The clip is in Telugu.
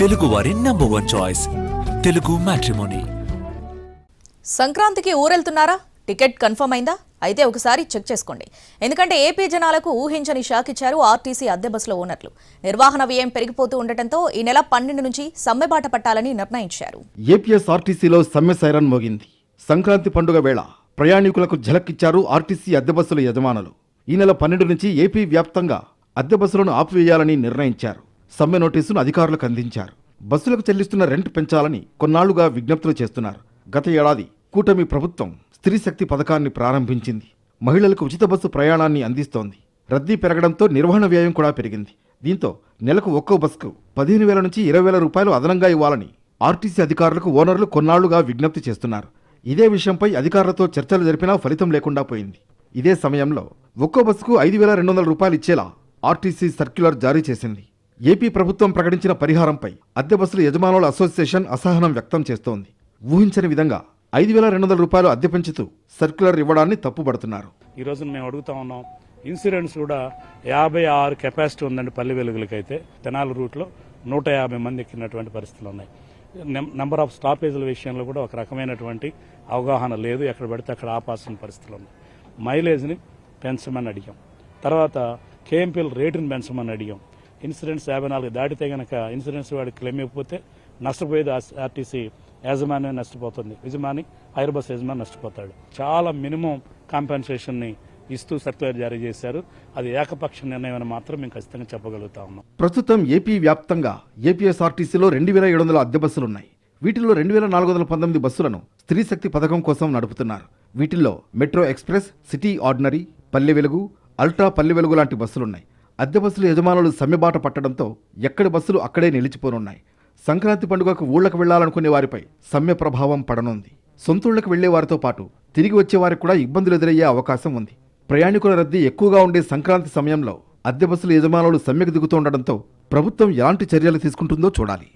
తెలుగువారి నంబర్ 1 చాయిస్ తెలుగు మ్యాట్రిమోనీ. సంక్రాంతికి ఊరెళ్తున్నారా? టికెట్ కన్ఫర్మ్ అయిందా? అయితే ఒకసారి చెక్ చేసుకోండి. ఎందుకంటే ఏపీ జనాలకు ఊహించని షాక్ ఇచ్చారు ఆర్టీసీ అద్దె బస్సుల ఓనర్లు. నిర్వహణ వ్యయం పెరిగిపోతూ ఉండటంతో ఈ నెల 12 నుంచి సమ్మెబాట పట్టాలని నిర్ణయించారు. ఏపీఎస్ఆర్టీసీలో సమ్మె సైరన్ మోగింది. సంక్రాంతి పండుగ వేళ ప్రయాణికులకు ఝలక్కిచ్చారు ఆర్టీసీ అద్దె బస్సుల యజమానులు. ఈ నెల 12 నుంచి ఏపీ వ్యాప్తంగా అద్దె బస్సులను ఆపివేయాలని నిర్ణయించారు. సమ్మె నోటీసును అధికారులకు అందించారు. బస్సులకు చెల్లిస్తున్న రెంట్ పెంచాలని కొన్నాళ్లుగా విజ్ఞప్తులు చేస్తున్నారు. గత ఏడాది కూటమి ప్రభుత్వం స్త్రీ శక్తి పథకాన్ని ప్రారంభించింది. మహిళలకు ఉచిత బస్సు ప్రయాణాన్ని అందిస్తోంది. రద్దీ పెరగడంతో నిర్వహణ వ్యయం కూడా పెరిగింది. దీంతో నెలకు ఒక్కో బస్సుకు 15,000 నుంచి 20,000 రూపాయలు అదనంగా ఇవ్వాలని ఆర్టీసీ అధికారులకు ఓనర్లు కొన్నాళ్లుగా విజ్ఞప్తి చేస్తున్నారు. ఇదే విషయంపై అధికారులతో చర్చలు జరిపినా ఫలితం లేకుండా పోయింది. ఇదే సమయంలో ఒక్కో బస్సుకు 5,200 రూపాయలు ఇచ్చేలా ఆర్టీసీ సర్క్యులర్ జారీ చేసింది. ఏపీ ప్రభుత్వం ప్రకటించిన పరిహారంపై అద్దె బస్సుల యజమానుల అసోసియేషన్ అసహనం వ్యక్తం చేస్తోంది. ఊహించని విధంగా 5,200 రూపాయలు అద్దె పెంచుతూ సర్క్యులర్ ఇవ్వడాన్ని తప్పుపడుతున్నారు. ఈ రోజు మేము అడుగుతా ఉన్నాం, ఇన్సూరెన్స్ కూడా 56 కెపాసిటీ ఉందండి. పల్లె వెలుగులకైతే తెనాలి రూట్లో 150 మంది ఎక్కినటువంటి పరిస్థితులు ఉన్నాయి. నెంబర్ ఆఫ్ స్టాపేజ్ల విషయంలో కూడా ఒక రకమైనటువంటి అవగాహన లేదు. ఎక్కడ పడితే అక్కడ ఆపాల్సిన పరిస్థితులు ఉన్నాయి. మైలేజ్ని పెంచమని అడిగాం. తర్వాత కేఎంపీఎల్ రేటుని పెంచమని అడిగాం. ఇన్సూరెన్స్ 54 దాటితే గనక ఇన్సూరెన్స్ వాడికి క్లెయిమ్ అయిపోతే నష్టపోయేది ఆర్టీసీ యాజమాన్యం నష్టపోతుంది. యజమాని హైర్ బస్ యజమాని నష్టపోతాడు. చాలా మినిమం కాంపెన్సేషన్ని ఇస్తూ సర్క్యులర్ జారీ చేశారు. అది ఏకపక్ష నిర్ణయం అని మాత్రం మేము ఖచ్చితంగా చెప్పగలుగుతా ఉన్నాం. ప్రస్తుతం ఏపీ వ్యాప్తంగా ఏపీఎస్ఆర్టీసీలో 2,700 అద్దె బస్సులున్నాయి. వీటిలో 2,419 బస్సులను స్త్రీ శక్తి పథకం కోసం నడుపుతున్నారు. వీటిల్లో metro express, city ordinary, Palle Velugu, ultra Palle Velugu లాంటి బస్సులున్నాయి. అద్దె బస్సుల యజమానులు సమ్మెబాట పట్టడంతో ఎక్కడి బస్సులు అక్కడే నిలిచిపోనున్నాయి. సంక్రాంతి పండుగకు ఊళ్లకు వెళ్లాలనుకునే వారిపై సమ్మె ప్రభావం పడనుంది. సొంతూళ్లకు వెళ్లే వారితో పాటు తిరిగి వచ్చే వారికి కూడా ఇబ్బందులు ఎదురయ్యే అవకాశం ఉంది. ప్రయాణికుల రద్దీ ఎక్కువగా ఉండే సంక్రాంతి సమయంలో అద్దె బస్సుల యజమానులు సమ్మెకు దిగుతుండటంతో ప్రభుత్వం ఎలాంటి చర్యలు తీసుకుంటుందో చూడాలి.